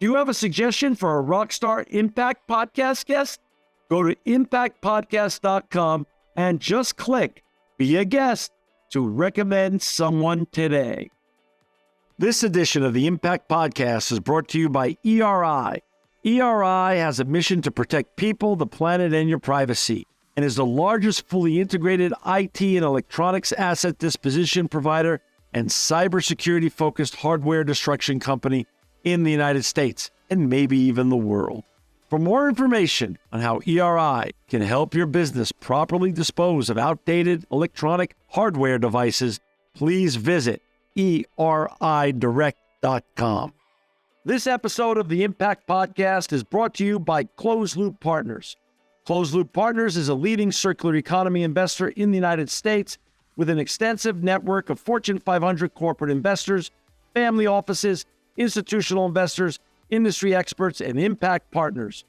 Do you have a suggestion for a Rockstar Impact Podcast guest? Go to impactpodcast.com and just click Be a Guest to recommend someone today. This edition of the Impact Podcast is brought to you by ERI. ERI has a mission to protect people, the planet, and your privacy, and is the largest fully integrated IT and electronics asset disposition provider and cybersecurity-focused hardware destruction company in the United States, and maybe even the world. For more information on how ERI can help your business properly dispose of outdated electronic hardware devices, please visit eridirect.com. This episode of the Impact Podcast is brought to you by Closed Loop Partners. Closed Loop Partners is a leading circular economy investor in the United States with an extensive network of Fortune 500 corporate investors, family offices, institutional investors, industry experts, and impact partners.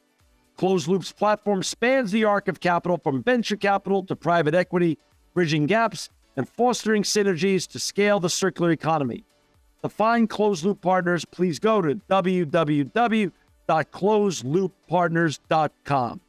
Closed Loop's platform spans the arc of capital from venture capital to private equity, bridging gaps and fostering synergies to scale the circular economy. To find Closed Loop Partners, please go to www.closedlooppartners.com.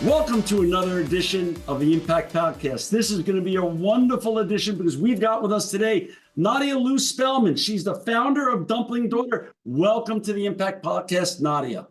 Welcome to another edition of the Impact Podcast. This is going to be a wonderful edition because we've got with us today Nadia Spellman. She's the founder of Dumpling Daughter. Welcome to the Impact Podcast, Nadia.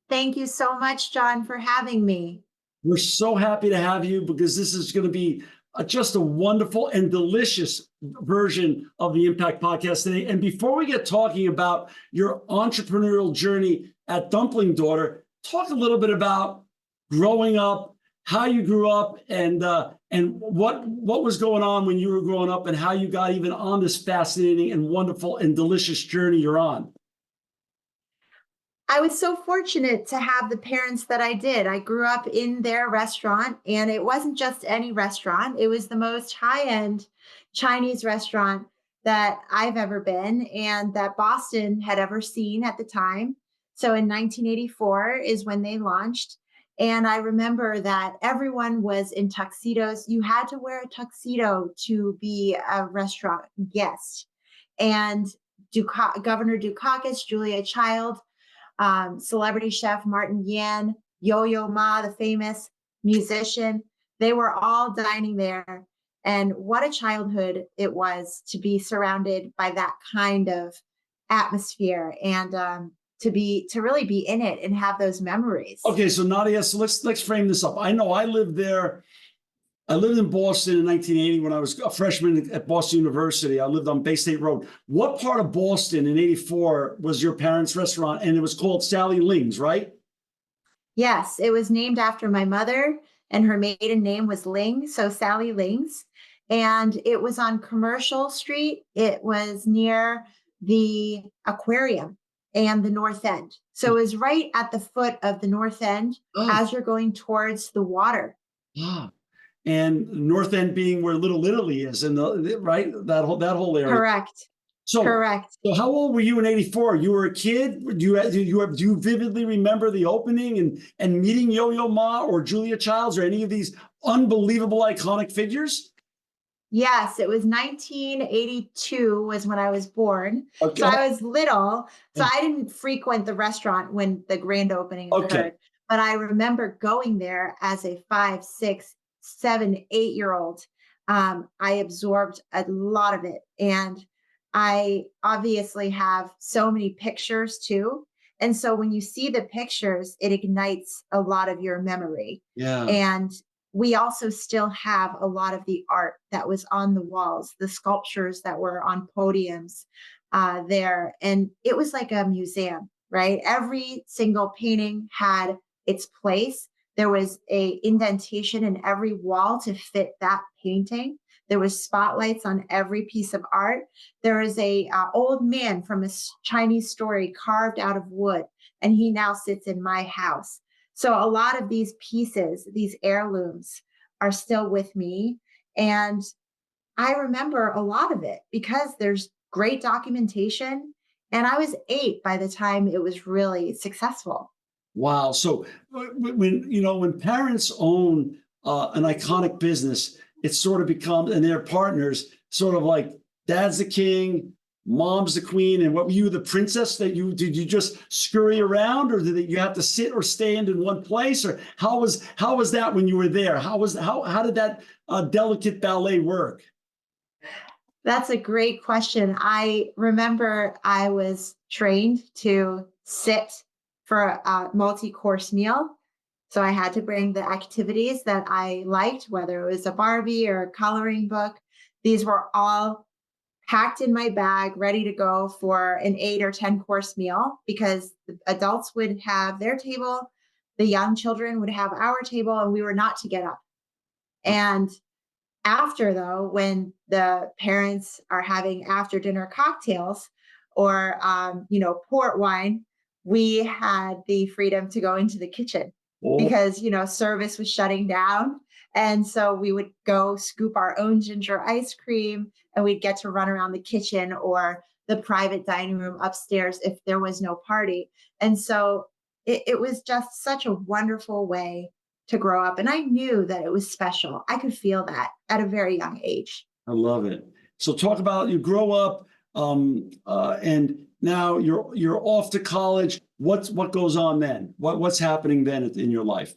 Thank you so much, John, for having me. We're so happy to have you because this is going to be just a wonderful and delicious version of the Impact Podcast today. And before we get talking about your entrepreneurial journey at Dumpling Daughter, talk a little bit about growing up, how you grew up, and what was going on when you were growing up, and how you got even on this fascinating and wonderful and delicious journey you're on. I was so fortunate to have the parents that I did. I grew up in their restaurant, and it wasn't just any restaurant. It was the most high-end Chinese restaurant that I've ever been and that Boston had ever seen at the time. So in 1984 is when they launched. And I remember that everyone was in tuxedos. You had to wear a tuxedo to be a restaurant guest. And Governor Dukakis, Julia Child, celebrity chef Martin Yan, Yo-Yo Ma, the famous musician, they were all dining there. And what a childhood it was to be surrounded by that kind of atmosphere and to really be in it and have those memories. Okay, so Nadia, so let's frame this up. I know I lived there. I lived in Boston in 1980 when I was a freshman at Boston University. I lived on Bay State Road. What part of Boston in 84 was your parents' restaurant? And it was called Sally Ling's, right? Yes, it was named after my mother, and her maiden name was Ling, so Sally Ling's. And it was on Commercial Street. It was near the aquarium and the North End. So it was right at the foot of the North End as you're going towards the water. Ah. And North End being where Little Italy is, and right, that whole area. Correct. Correct. So how old were you in 84? You were a kid. Do you vividly remember the opening and meeting Yo-Yo Ma or Julia Childs or any of these unbelievable iconic figures? Yes, it was 1982 was when I was born. Okay. So I was little. So I didn't frequent the restaurant when the grand opening occurred. But I remember going there as a 5, 6, 7, 8-year-old. I absorbed a lot of it. And I obviously have so many pictures too. And so when you see the pictures, it ignites a lot of your memory. Yeah. And we also still have a lot of the art that was on the walls, the sculptures that were on podiums there. And it was like a museum, right? Every single painting had its place. There was a indentation in every wall to fit that painting. There was spotlights on every piece of art. There is a old man from a Chinese story carved out of wood, and he now sits in my house. So a lot of these pieces, these heirlooms, are still with me. And I remember a lot of it because there's great documentation. And I was 8 by the time it was really successful. Wow. So when parents own an iconic business, it's sort of become, and they're partners, sort of like dad's the king, mom's the queen, and what were you, the princess? That you did you just scurry around, or did you have to sit or stand in one place, or how was that when you were there? How did that delicate ballet work? That's a great question. I remember I was trained to sit for a multi-course meal. So I had to bring the activities that I liked, whether it was a Barbie or a coloring book. These were all packed in my bag, ready to go for an 8 or 10 course meal because the adults would have their table, the young children would have our table, and we were not to get up. And after, though, when the parents are having after dinner cocktails or port wine, we had the freedom to go into the kitchen Oh, because service was shutting down, and so we would go scoop our own ginger ice cream, and we'd get to run around the kitchen or the private dining room upstairs if there was no party. And so it was just such a wonderful way to grow up. And I knew that it was special. I could feel that at a very young age. I love it. So talk about you grow up, and now you're off to college. What goes on then? What's happening then in your life?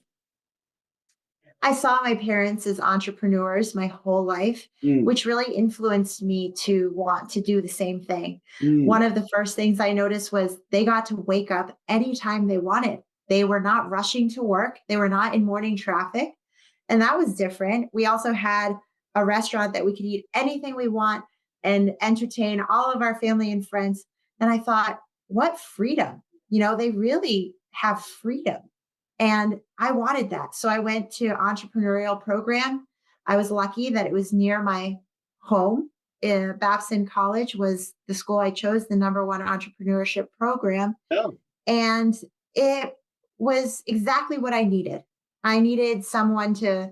I saw my parents as entrepreneurs my whole life, Mm, which really influenced me to want to do the same thing. mm. One of the first things I noticed was they got to wake up anytime they wanted. They were not rushing to work, they were not in morning traffic. And that was different. We also had a restaurant that we could eat anything we want and entertain all of our family and friends. And I thought, what freedom! They really have freedom. And I wanted that. So I went to entrepreneurial program. I was lucky that it was near my home. Babson College was the school I chose, the number one entrepreneurship program. Yeah. And it was exactly what I needed. I needed someone to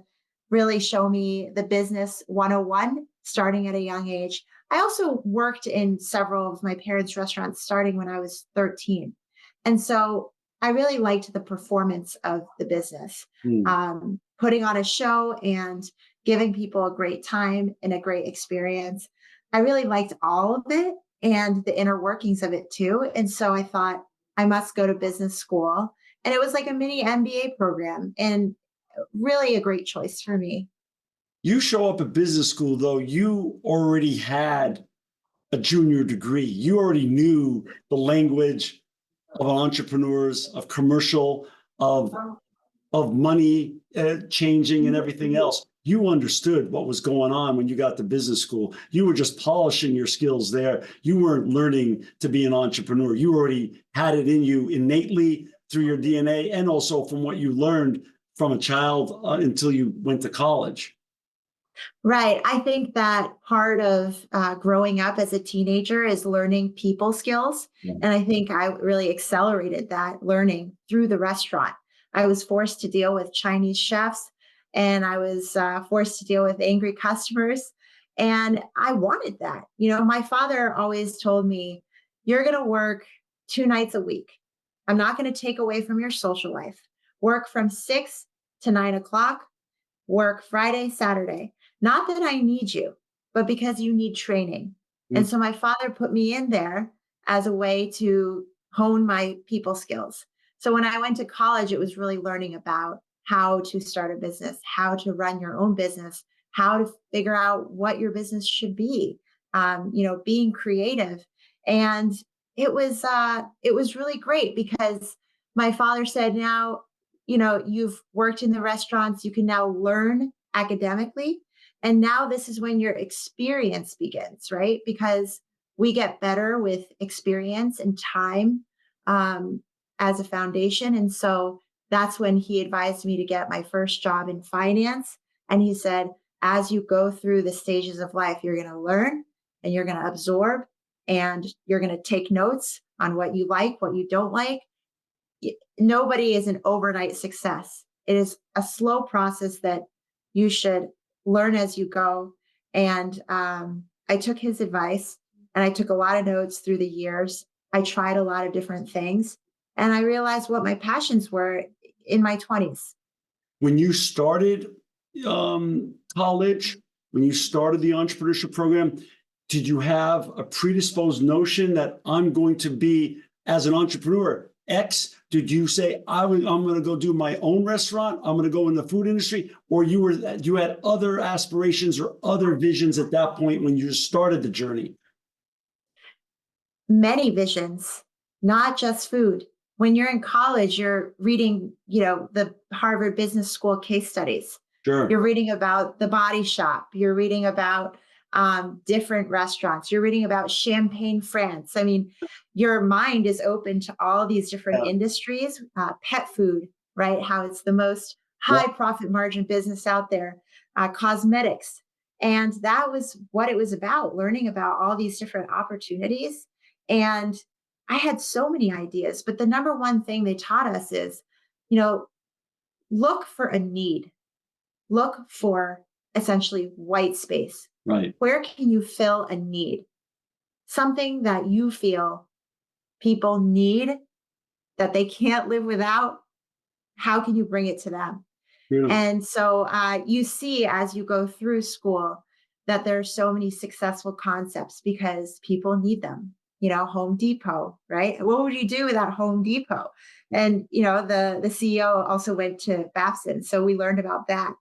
really show me the business 101 starting at a young age. I also worked in several of my parents' restaurants starting when I was 13. And so I really liked the performance of the business, Mm. putting on a show and giving people a great time and a great experience. I really liked all of it and the inner workings of it too. And so I thought, I must go to business school. And it was like a mini MBA program and really a great choice for me. You show up at business school though. You already had a junior degree. You already knew the language of entrepreneurs, of commercial, of of money changing and everything else. You understood what was going on when you got to business school. You were just polishing your skills there. You weren't learning to be an entrepreneur. You already had it in you innately through your DNA and also from what you learned from a child until you went to college. Right. I think that part of growing up as a teenager is learning people skills. Yeah. And I think I really accelerated that learning through the restaurant. I was forced to deal with Chinese chefs and I was forced to deal with angry customers. And I wanted that. My father always told me, you're going to work 2 nights a week. I'm not going to take away from your social life. Work from 6 to 9 o'clock, work Friday, Saturday. Not that I need you, but because you need training. And Mm. so my father put me in there as a way to hone my people skills. So when I went to college, it was really learning about how to start a business, how to run your own business, how to figure out what your business should be, being creative. And it was really great because my father said, now, you've worked in the restaurants, you can now learn academically. And now this is when your experience begins, right? Because we get better with experience and time um, as a foundation. And so that's when he advised me to get my first job in finance. And he said, as you go through the stages of life, you're going to learn and you're going to absorb and you're going to take notes on what you like, what you don't like. Nobody is an overnight success. It is a slow process that you should learn as you go. And I took his advice and I took a lot of notes through the years. I tried a lot of different things. And I realized what my passions were in my 20s. When you started college, when you started the entrepreneurship program, did you have a predisposed notion that I'm going to be, as an entrepreneur, X? Did you say I'm going to go do my own restaurant? I'm going to go in the food industry, or you had other aspirations or other visions at that point when you started the journey? Many visions, not just food. When you're in college, you're reading, the Harvard Business School case studies. Sure. You're reading about the Body Shop. You're reading about different restaurants. You're reading about Champagne, France. I mean, your mind is open to all these different Yeah. industries. Pet food, right? How it's the most Yeah. high profit margin business out there. Cosmetics. And that was what it was about, learning about all these different opportunities. And I had so many ideas, but the number one thing they taught us is, you know, look for a need, look for essentially white space. Right. Where can you fill a need? Something that you feel people need that they can't live without. How can you bring it to them? Beautiful. And so you see as you go through school that there are so many successful concepts because people need them. Home Depot, right? What would you do without Home Depot? And the CEO also went to Babson, so we learned about that.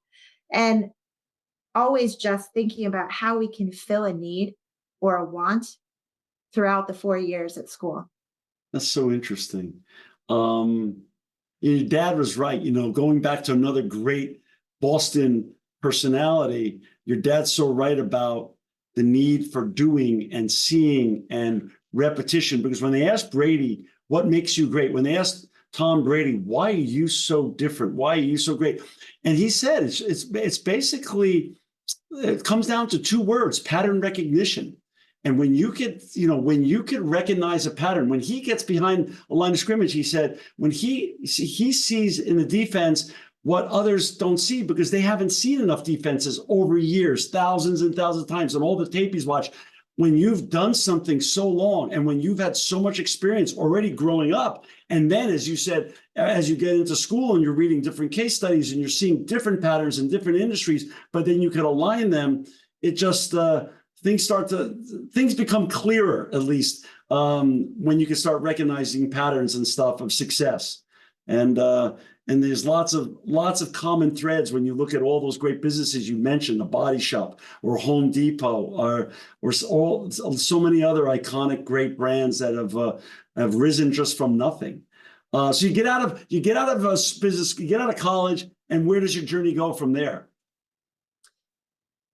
And always just thinking about how we can fill a need or a want throughout the 4 years at school. That's so interesting. Um, your dad was right. Going back to another great Boston personality, your dad's so right about the need for doing and seeing and repetition. Because when they asked Brady, what makes you great? When they asked Tom Brady, why are you so different? Why are you so great? And he said, it's basically, it comes down to two words: pattern recognition. And when you could recognize a pattern, when he gets behind a line of scrimmage, he said, when he sees in the defense what others don't see, because they haven't seen enough defenses over years, thousands and thousands of times, and all the tape he's watched. When you've done something so long, and when you've had so much experience already growing up, and then, as you said, as you get into school and you're reading different case studies and you're seeing different patterns in different industries, but then you can align them, it just things become clearer, at least when you can start recognizing patterns and stuff of success. And there's lots of common threads when you look at all those great businesses you mentioned, the Body Shop or Home Depot, or so many other iconic great brands that have risen just from nothing. So you get out of business, you get out of college, and where does your journey go from there?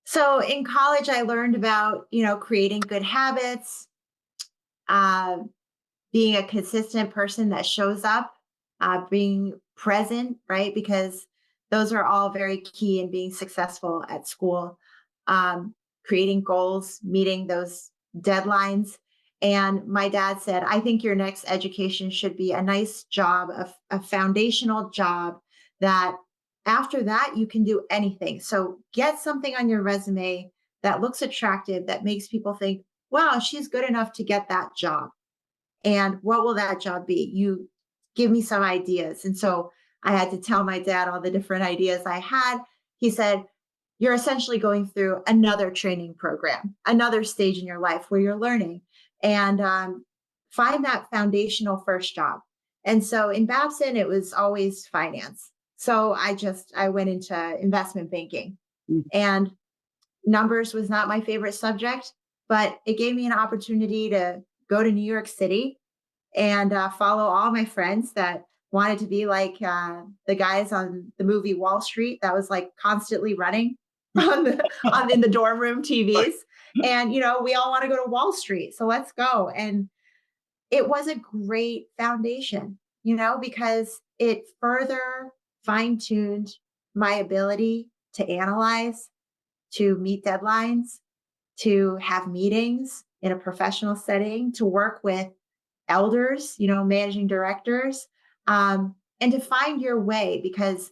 So in college, I learned about, creating good habits, uh, being a consistent person that shows up, being present, right? Because those are all very key in being successful at school. Creating goals, meeting those deadlines. And my dad said, I think your next education should be a nice job, a foundational job that after that you can do anything. So get something on your resume that looks attractive, that makes people think, wow, she's good enough to get that job. And what will that job be? You give me some ideas. And so I had to tell my dad all the different ideas I had. He said, you're essentially going through another training program, another stage in your life where you're learning, and find that foundational first job. And so in Babson, it was always finance. So I went into investment banking, Mm. and numbers was not my favorite subject, but it gave me an opportunity to go to New York City and follow all my friends that wanted to be like the guys on the movie Wall Street that was like constantly running in the dorm room TVs. And we all want to go to Wall Street, so let's go. And it was a great foundation, because it further fine-tuned my ability to analyze, to meet deadlines, to have meetings in a professional setting, to work with elders, managing directors, and to find your way. Because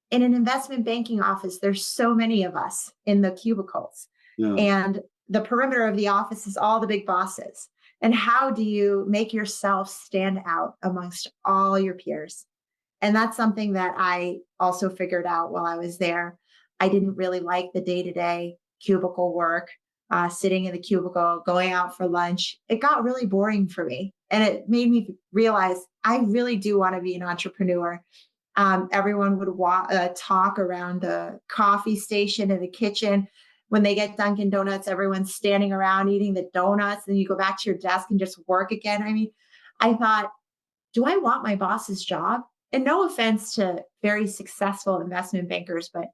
in an investment banking office, there's so many of us in the cubicles, Yeah. and the perimeter of the office is all the big bosses. And how do you make yourself stand out amongst all your peers? And that's something that I also figured out while I was there. I didn't really like the day to day cubicle work, sitting in the cubicle, going out for lunch. It got really boring for me. And it made me realize I really do want to be an entrepreneur. Everyone would talk around the coffee station in the kitchen. When they get Dunkin' Donuts, everyone's standing around eating the donuts. And you go back to your desk and just work again. I mean, I thought, do I want my boss's job? And no offense to very successful investment bankers, but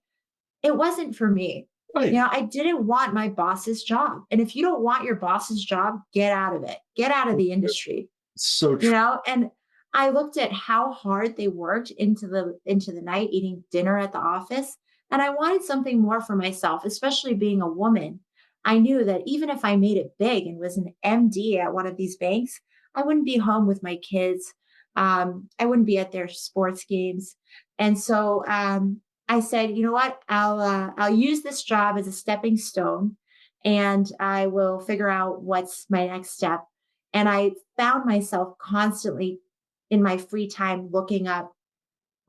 it wasn't for me. Right. I didn't want my boss's job. And if you don't want your boss's job, get out of it. Get out of the industry. So true. And I looked at how hard they worked into the night eating dinner at the office, and I wanted something more for myself, especially being a woman. I knew that even if I made it big and was an MD at one of these banks, I wouldn't be home with my kids. I wouldn't be at their sports games. And so I said, you know what? I'll use this job as a stepping stone, and I will figure out what's my next step. And I found myself constantly in my free time looking up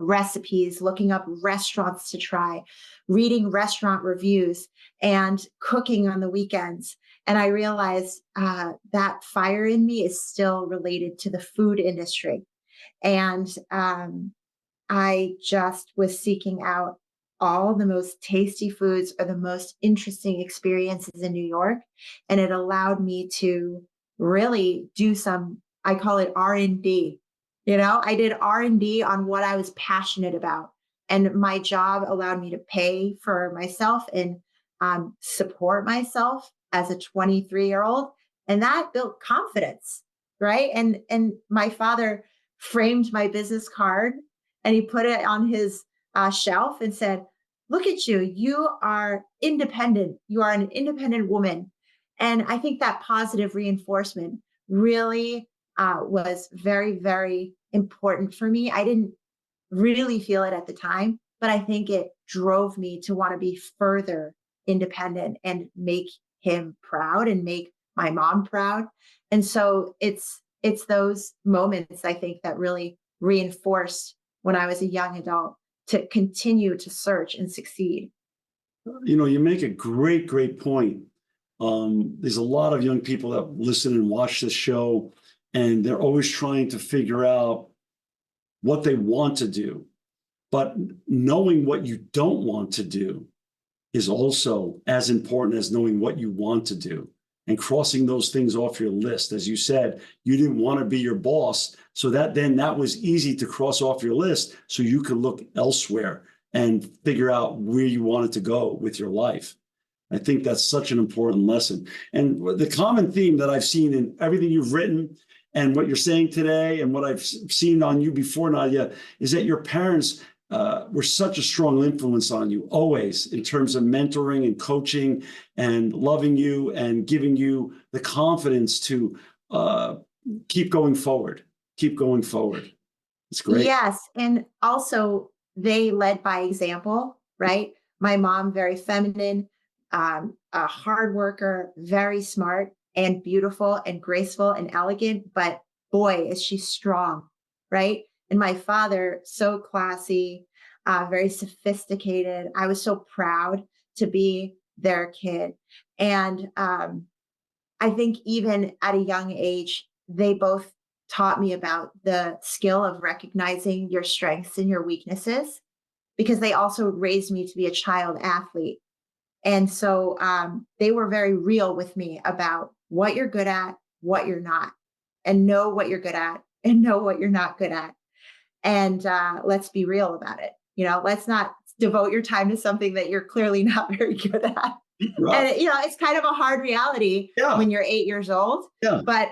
recipes, looking up restaurants to try, reading restaurant reviews, and cooking on the weekends. And I realized that fire in me is still related to the food industry. And I just was seeking out all the most tasty foods or the most interesting experiences in New York. And it allowed me to really do some, I call it R&D. I did R&D on what I was passionate about. And my job allowed me to pay for myself and support myself as a 23-year-old. And that built confidence, right? And my father framed my business card and he put it on his shelf and said, look at you. You are independent. You are an independent woman. And I think that positive reinforcement really was very, very important for me. I didn't really feel it at the time, but I think it drove me to want to be further independent and make him proud and make my mom proud. And so it's those moments I think that really reinforced when I was a young adult to continue to search and succeed. You make a great point. There's a lot of young people that listen and watch this show, and they're always trying to figure out what they want to do. But knowing what you don't want to do is also as important as knowing what you want to do and crossing those things off your list. As you said, you didn't want to be your boss. So that was easy to cross off your list so you could look elsewhere and figure out where you wanted to go with your life. I think that's such an important lesson. And the common theme that I've seen in everything you've written and what you're saying today and what I've seen on you before, Nadia, is that your parents were such a strong influence on you always in terms of mentoring and coaching and loving you and giving you the confidence to keep going forward. Keep going forward. It's great. Yes. And also, they led by example, right? My mom, very feminine, a hard worker, very smart and beautiful and graceful and elegant, but boy, is she strong, right? And my father, so classy, very sophisticated. I was so proud to be their kid. And I think even at a young age, they both taught me about the skill of recognizing your strengths and your weaknesses, because they also raised me to be a child athlete. And so they were very real with me about what you're good at, what you're not, and know what you're good at and know what you're not good at. And let's be real about it. Let's not devote your time to something that you're clearly not very good at. Right. And it's kind of a hard reality when you're 8 years old. Yeah. But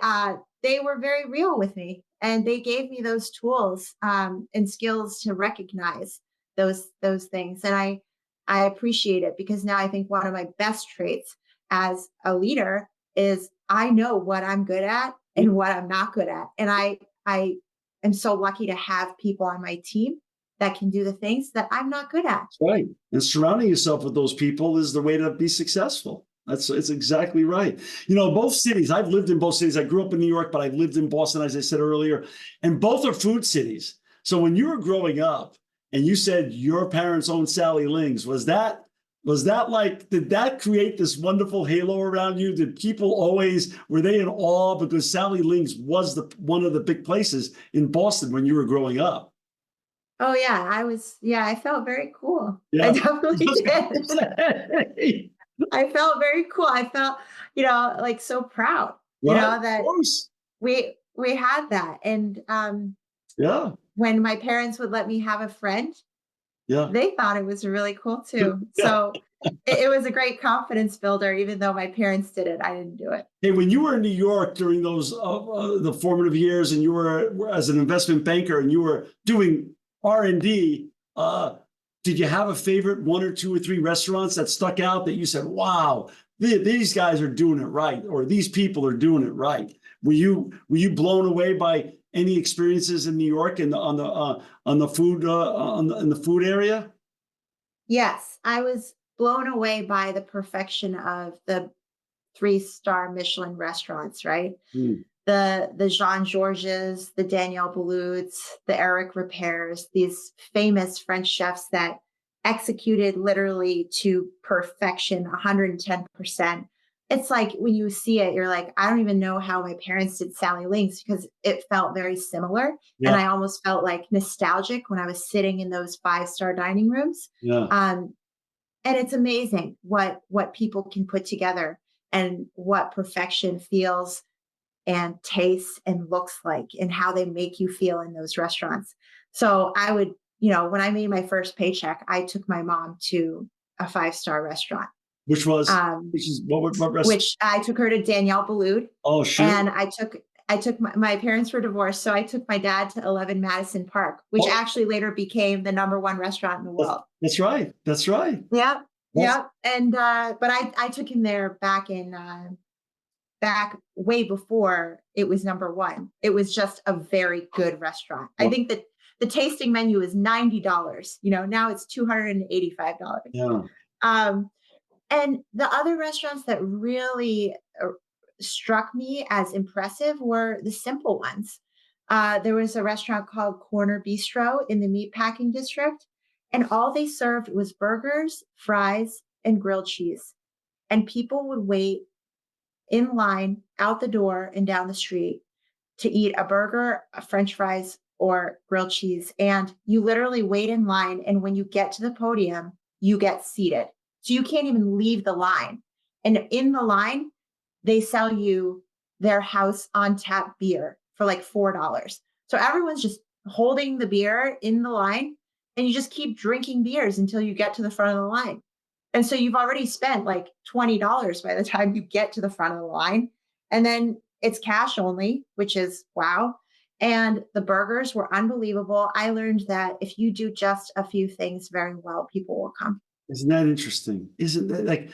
they were very real with me, and they gave me those tools and skills to recognize those things. And I appreciate it, because now I think one of my best traits as a leader is I know what I'm good at and what I'm not good at. And I am so lucky to have people on my team that can do the things that I'm not good at. Right. And surrounding yourself with those people is the way to be successful. It's exactly right. You know, both cities, I've lived in both cities. I grew up in New York, but I lived in Boston, as I said earlier, and both are food cities. So when you were growing up and you said your parents owned Sally Ling's, was that like, did that create this wonderful halo around you? Did people always, were they in awe because Sally Ling's was one of the big places in Boston when you were growing up? Oh yeah, I felt very cool. I Yeah. definitely did. I felt very cool. I felt, like so proud, Right, of that course. we had that. And Yeah, when my parents would let me have a friend, yeah, they thought it was really cool too. yeah. So it was a great confidence builder, even though my parents did it. I didn't do it. Hey, when you were in New York during those the formative years, and you were as an investment banker, and you were doing R&D, did you have a favorite one or two or three restaurants that stuck out that you said, "Wow, these guys are doing it right," or "These people are doing it right"? Were you blown away by any experiences in New York and on the food in the food area? Yes, I was blown away by the perfection of the three-star Michelin restaurants, right? Mm, The Jean Georges, the Daniel Boulud's, the Eric Repairs, these famous French chefs that executed literally to perfection, 110%. It's like when you see it, you're like, I don't even know how my parents did Sally Links because it felt very similar. And yeah, I almost felt like nostalgic when I was sitting in those five-star dining rooms. yeah. Um, and it's amazing what people can put together and what perfection feels and tastes and looks like and how they make you feel in those restaurants. So I would, when I made my first paycheck, I took my mom to a five-star restaurant. Which was Um, which is what restaurant? which I took her to Danielle Boulud, Oh, sure. and I took my parents were divorced, so I took my dad to 11 Madison Park, which Oh, actually later became the number one restaurant in the world. that's right. That's right. Yeah, That's yeah, and but I took him there back way before it was number one. It was just a very good restaurant. I well, think that the tasting menu is $90. Now it's $285. yeah. Um, and the other restaurants that really struck me as impressive were the simple ones. There was a restaurant called Corner Bistro in the Meatpacking District, and all they served was burgers, fries, and grilled cheese. And people would wait in line out the door and down the street to eat a burger, a french fries, or grilled cheese. And you literally wait in line. And when you get to the podium, you get seated. So you can't even leave the line. And in the line, they sell you their house on tap beer for like $4. So everyone's just holding the beer in the line and you just keep drinking beers until you get to the front of the line. And so you've already spent like $20 by the time you get to the front of the line. And then it's cash only, which is wow. And the burgers were unbelievable. I learned that if you do just a few things very well, people will come. Isn't that interesting? Isn't that like,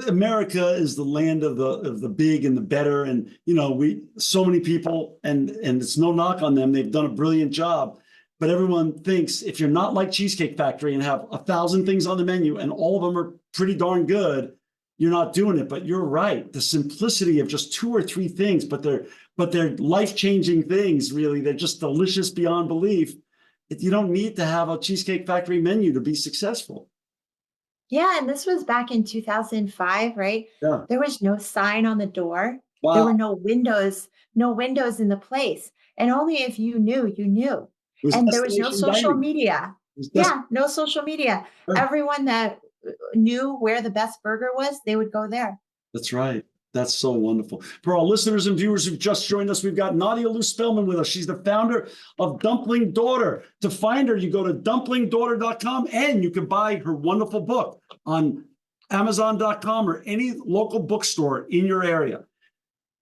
America is the land of the big and the better, and we so many people, and it's no knock on them. They've done a brilliant job, but everyone thinks if you're not like Cheesecake Factory and have 1,000 things on the menu and all of them are pretty darn good, you're not doing it. But you're right. The simplicity of just two or three things, but they're life-changing things, really. They're just delicious beyond belief. You don't need to have a Cheesecake Factory menu to be successful. Yeah, and this was back in 2005, right? Yeah. There was no sign on the door. There were Wow. no windows in the place. And only if you knew, you knew. It was And there was no destination social dining. media. It was Yeah, no social media. sure. Everyone that knew where the best burger was, they would go there. That's right. That's so wonderful. For our listeners and viewers who've just joined us, we've got Nadia Lou Spellman with us. She's the founder of Dumpling Daughter. To find her, you go to dumplingdaughter.com and you can buy her wonderful book on Amazon.com or any local bookstore in your area.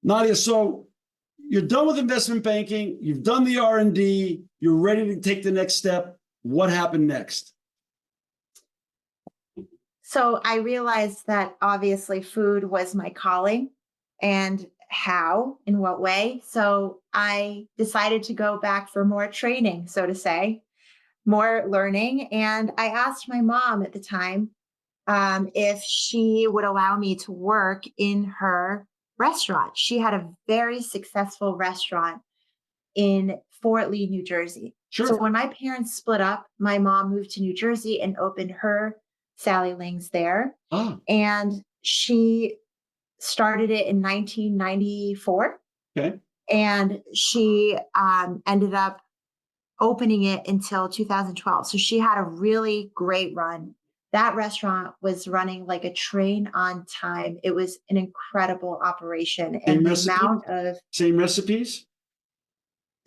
Nadia, so you're done with investment banking, you've done the R&D, you're ready to take the next step. What happened next? So I realized that obviously food was my calling and how, in what way. So I decided to go back for more training, so to say, more learning. And I asked my mom at the time, if she would allow me to work in her restaurant. She had a very successful restaurant in Fort Lee, New Jersey. So Sure. when my parents split up, my mom moved to New Jersey and opened her Sally Ling's there. Ah, And she started it in 1994. okay. And she ended up opening it until 2012. So she had a really great run. That restaurant was running like a train on time. It was an incredible operation. Same And the recipe? amount of Same recipes?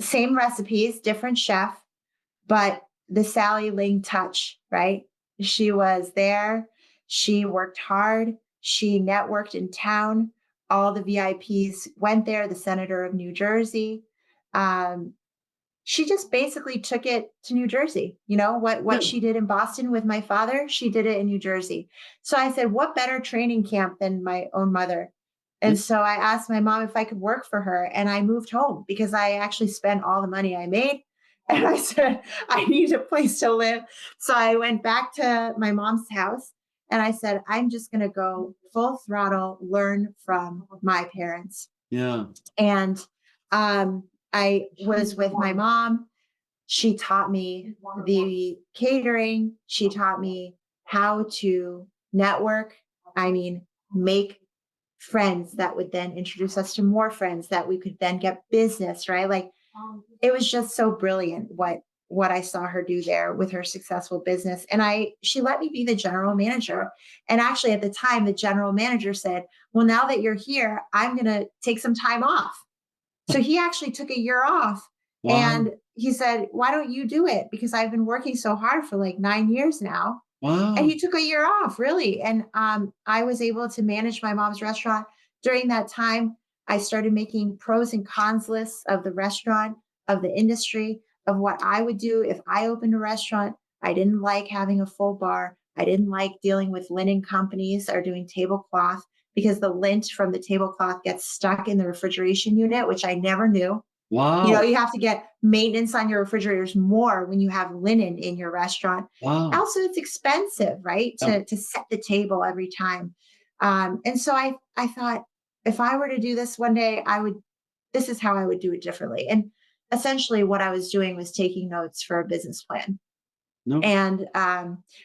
same recipes, different chef, but the Sally Ling touch, right? She was there. She worked hard. She networked in town. All the VIPs went there, the senator of New Jersey. Um, she just basically took it to New Jersey. You know, what Yeah. she did in Boston with my father, she did it in New Jersey. So I said, what better training camp than my own mother? Yeah. And so I asked my mom if I could work for her, and I moved home because I actually spent all the money I made. And I said, I need a place to live. So I went back to my mom's house and I said, I'm just going to go full throttle, learn from my parents. Yeah. And I was with my mom. She taught me the catering. She taught me how to network. I mean, make friends that would then introduce us to more friends that we could then get business, right? Like it was just so brilliant what I saw her do there with her successful business. And she let me be the general manager. And actually at the time, the general manager said, well, now that you're here, I'm going to take some time off. So he actually took a year off Wow. and he said, why don't you do it? Because I've been working so hard for like 9 years now. And Wow. he took a year off, really. And I was able to manage my mom's restaurant. During that time, I started making pros and cons lists of the restaurant, of the industry, of what I would do if I opened a restaurant. I didn't like having a full bar. I didn't like dealing with linen companies or doing tablecloth because the lint from the tablecloth gets stuck in the refrigeration unit, which I never knew. You know, Wow. you have to get maintenance on your refrigerators more when you have linen in your restaurant. Wow. Also, it's expensive, right? Yeah. To set the table every time. And so I thought if I were to do this one day, this is how I would do it differently. And essentially what I was doing was taking notes for a business plan. No. And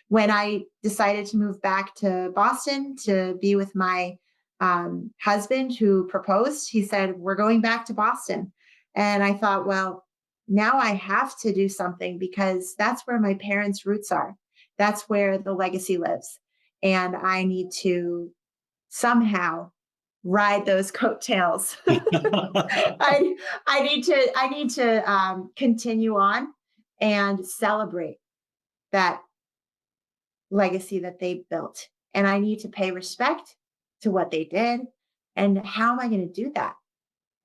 when I decided to move back to Boston to be with my husband who proposed, he said, we're going back to Boston. And I thought, well, now I have to do something because that's where my parents' roots are. That's where the legacy lives. And I need to somehow ride those coattails. I I need to continue on and celebrate that legacy that they built. And I need to pay respect to what they did. And how am I going to do that?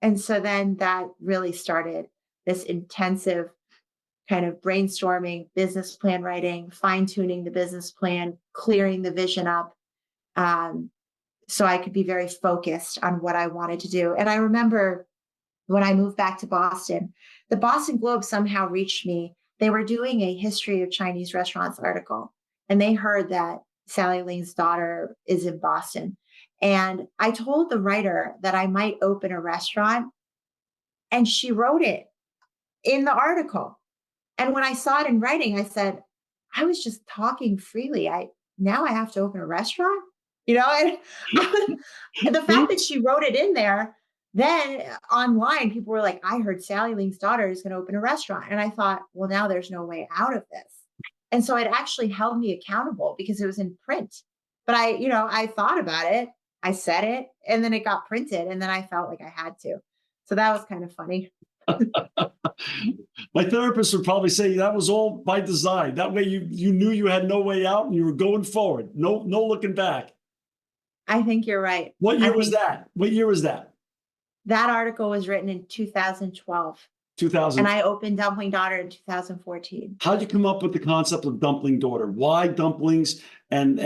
And so then that really started this intensive kind of brainstorming, business plan writing, fine tuning the business plan, clearing the vision up. Um, so I could be very focused on what I wanted to do. And I remember when I moved back to Boston, the Boston Globe somehow reached me. They were doing a history of Chinese restaurants article, and they heard that Sally Ling's daughter is in Boston. And I told the writer that I might open a restaurant, and she wrote it in the article. And when I saw it in writing, I said, I was just talking freely. Now I have to open a restaurant, you know, and the fact that she wrote it in there, then online, people were like, I heard Sally Ling's daughter is going to open a restaurant. And I thought, well, now there's no way out of this. And so it actually held me accountable because it was in print. But I thought about it, I said it, and then it got printed, and then I felt like I had to. So that was kind of funny. My therapist would probably say that was all by design. That way you knew you had no way out and you were going forward. No looking back. I think you're right. What I year was think that? What year was that? that article was written in 2012, and 2000. I opened Dumpling Daughter in 2014. How'd you come up with the concept of dumpling daughter? Why dumplings and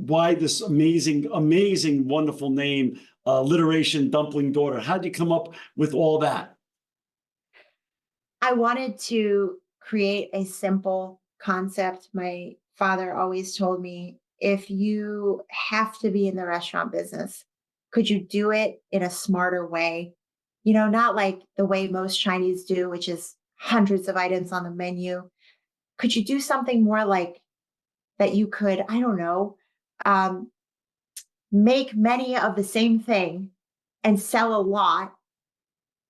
why this amazing, wonderful name, alliteration dumpling daughter? How'd you come up with all that? I wanted to create a simple concept. My father always told me if you have to be in the restaurant business, could you do it in a smarter way? Not like the way most Chinese do, which is hundreds of items on the menu. Could you do something more like that you could, I don't know, um, make many of the same thing and sell a lot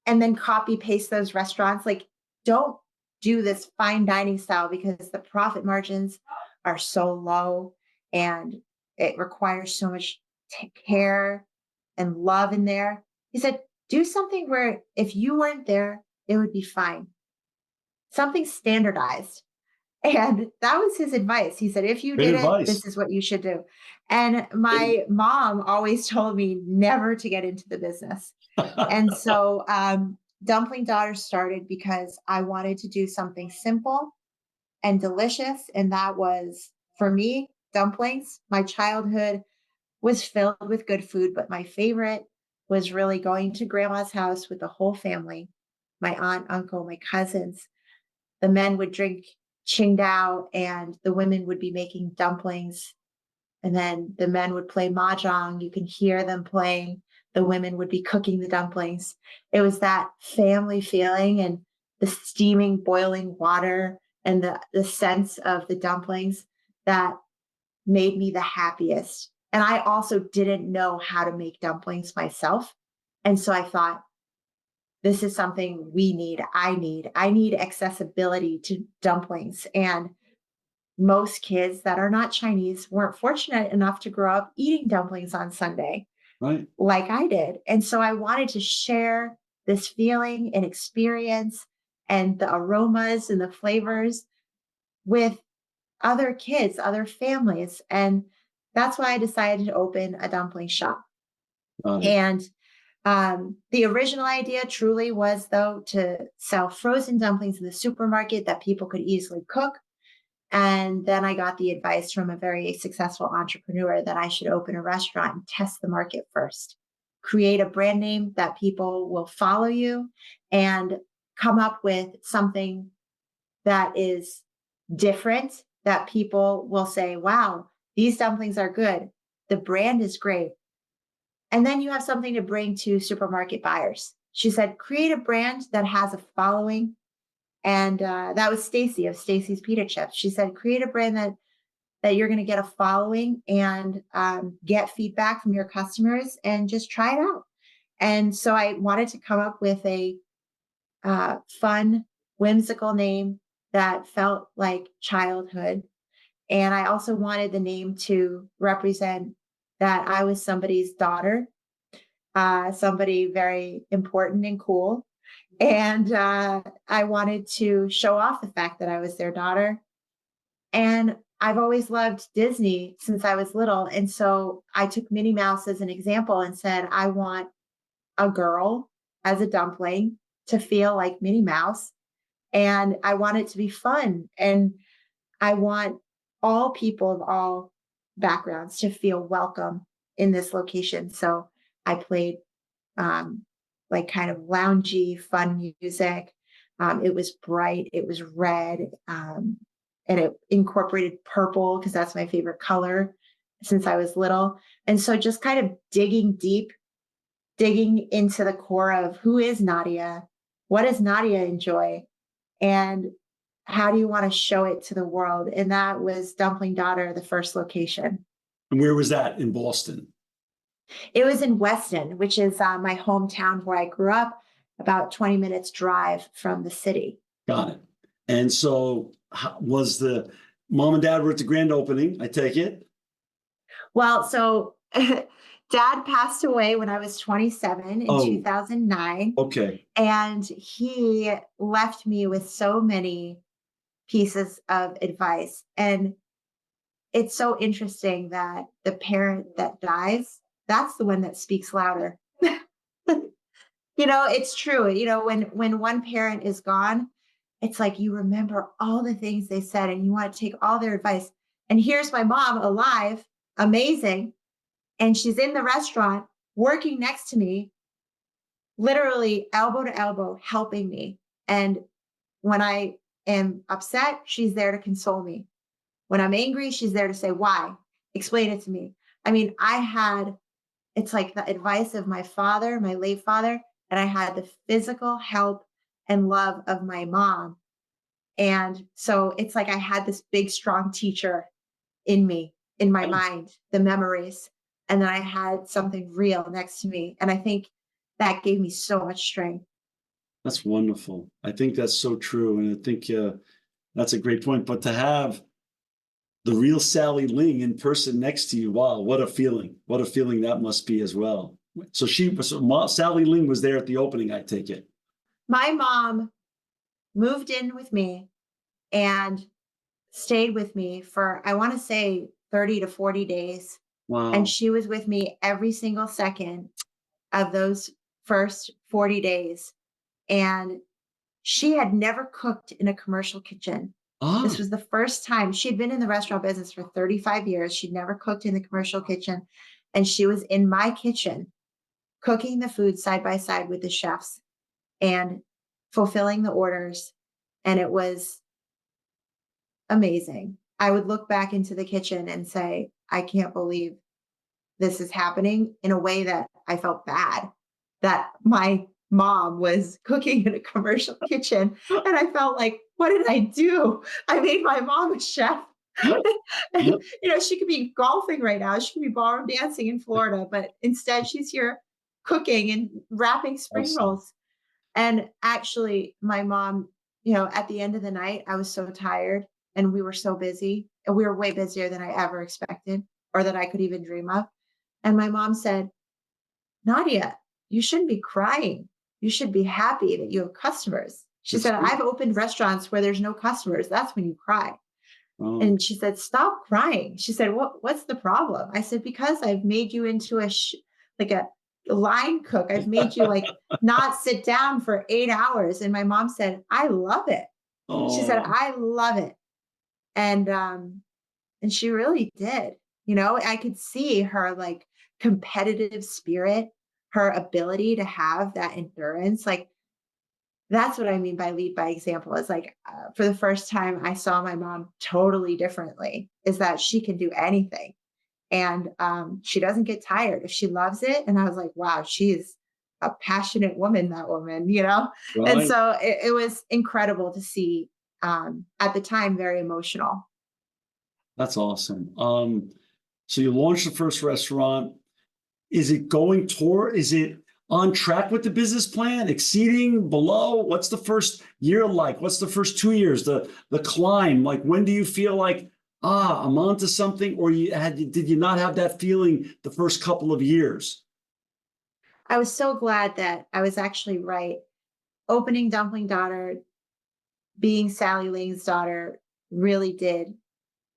and then copy paste those restaurants? Like, don't do this fine dining style because the profit margins are so low and it requires so much care and love in there. He said, do something where if you weren't there, it would be fine. Something standardized. And that was his advice. He said, if you Great did it, advice. this is what you should do. And my mom always told me never to get into the business. And so Dumpling Daughter started because I wanted to do something simple and delicious. And that was, for me, dumplings. My childhood was filled with good food, but my favorite was really going to grandma's house with the whole family, my aunt, uncle, my cousins. The men would drink Qingdao and the women would be making dumplings. And then the men would play mahjong. You can hear them playing. The women would be cooking the dumplings. It was that family feeling and the steaming, boiling water and the sense of the dumplings that made me the happiest. And I also didn't know how to make dumplings myself. And so I thought, this is something we need. I need accessibility to dumplings. And most kids that are not Chinese weren't fortunate enough to grow up eating dumplings on Sunday Right. like I did. And so I wanted to share this feeling and experience and the aromas and the flavors with other kids, other families. And that's why I decided to open a dumpling shop. Got it. And the original idea truly was, though, to sell frozen dumplings in the supermarket that people could easily cook. And then I got the advice from a very successful entrepreneur that I should open a restaurant and test the market first, create a brand name that people will follow you, and come up with something that is different that people will say, wow, these dumplings are good. The brand is great. And then you have something to bring to supermarket buyers. She said, create a brand that has a following. And that was Stacy of Stacy's Pita Chips. She said, create a brand that you're going to get a following and get feedback from your customers and just try it out. And so I wanted to come up with a fun, whimsical name that felt like childhood. And I also wanted the name to represent that I was somebody's daughter, somebody very important and cool. And I wanted to show off the fact that I was their daughter. And I've always loved Disney since I was little. And so I took Minnie Mouse as an example and said, I want a girl as a dumpling to feel like Minnie Mouse. And I want it to be fun. And I want all people of all backgrounds to feel welcome in this location. So I played like kind of loungy, fun music. It was bright, it was red, and it incorporated purple because that's my favorite color since I was little. And so just kind of digging deep, digging into the core of who is Nadia? What does Nadia enjoy? And how do you want to show it to the world? And that was Dumpling Daughter, the first location. And where was that in Boston? It was in Weston, which is my hometown where I grew up, about 20 minutes drive from the city. Got it. And so was the mom and dad were at the grand opening, I take it? Well, so dad passed away when I was 27 in 2009. Okay. And he left me with so many pieces of advice. And it's so interesting that the parent that dies, that's the one that speaks louder. It's true. When one parent is gone, it's like you remember all the things they said and you want to take all their advice. And here's my mom alive, amazing. And she's in the restaurant working next to me, literally elbow to elbow, helping me. And when I am upset, she's there to console me. When I'm angry, she's there to say why. Explain it to me. I mean, it's like the advice of my father, my late father, and I had the physical help and love of my mom. And so it's like I had this big, strong teacher in me, in my mind, the memories. And then I had something real next to me. And I think that gave me so much strength. That's wonderful. I think that's so true. And I think that's a great point. But to have the real Sally Ling in person next to you, wow, what a feeling. What a feeling that must be as well. So Sally Ling was there at the opening, I take it. My mom moved in with me and stayed with me for, I want to say 30 to 40 days. And Wow. she was with me every single second of those first 40 days. And she had never cooked in a commercial kitchen. This Ah, was the first time. She'd been in the restaurant business for 35 years. She'd never cooked in the commercial kitchen. And she was in my kitchen cooking the food side by side with the chefs and fulfilling the orders. And it was amazing. I would look back into the kitchen and say, I can't believe this is happening, in a way that I felt bad that my mom was cooking in a commercial kitchen. And I felt like, what did I do? I made my mom a chef. And, yep. she could be golfing right now. She could be ballroom dancing in Florida, but instead she's here cooking and wrapping spring Awesome. rolls. And actually, my mom, at the end of the night, I was so tired and we were so busy, and we were way busier than I ever expected or that I could even dream of. And my mom said, Nadia, you shouldn't be crying. You should be happy that you have customers. She That's said, good. I've opened restaurants where there's no customers. That's when you cry. Oh, And she said, stop crying. She said, what's the problem? I said, because I've made you into like a line cook. I've made you like not sit down for 8 hours. And my mom said, I love it. She said, oh, I love it. And she really did. I could see her like competitive spirit, her ability to have that endurance. Like, that's what I mean by lead by example. Is like, for the first time, I saw my mom totally differently, is that she can do anything. And she doesn't get tired if she loves it. And I was like, wow, she's a passionate woman, that woman. And right. so it was incredible to see, at the time, very emotional. That's awesome. So you launched the first restaurant. Is it on track with the business plan, exceeding, below? What's the first year like? What's the first 2 years, the climb? Like, when do you feel like, I'm onto something, or did you not have that feeling the first couple of years? I was so glad that I was actually right. Opening Dumpling Daughter, being Sally Lane's daughter, really did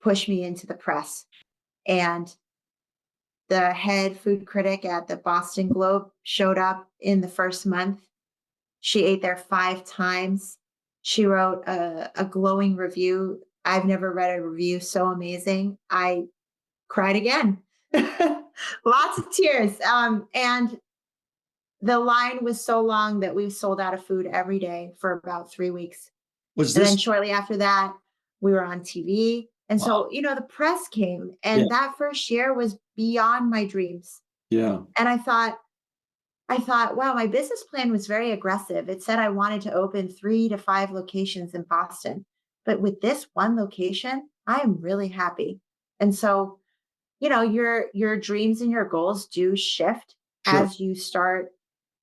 push me into the press. And the head food critic at the Boston Globe showed up in the first month. She ate there 5 times. She wrote a glowing review. I've never read a review so amazing. I cried again. Lots of tears. And the line was so long that we sold out of food every day for about 3 weeks. Was And then this? shortly after that, we were on TV. And Wow. so, the press came, Yeah. and that first year was beyond my dreams. Yeah. And I thought, wow, my business plan was very aggressive. It said I wanted to open 3 to 5 locations in Boston. But with this one location, I am really happy. And so, your dreams and your goals do shift Sure. as you start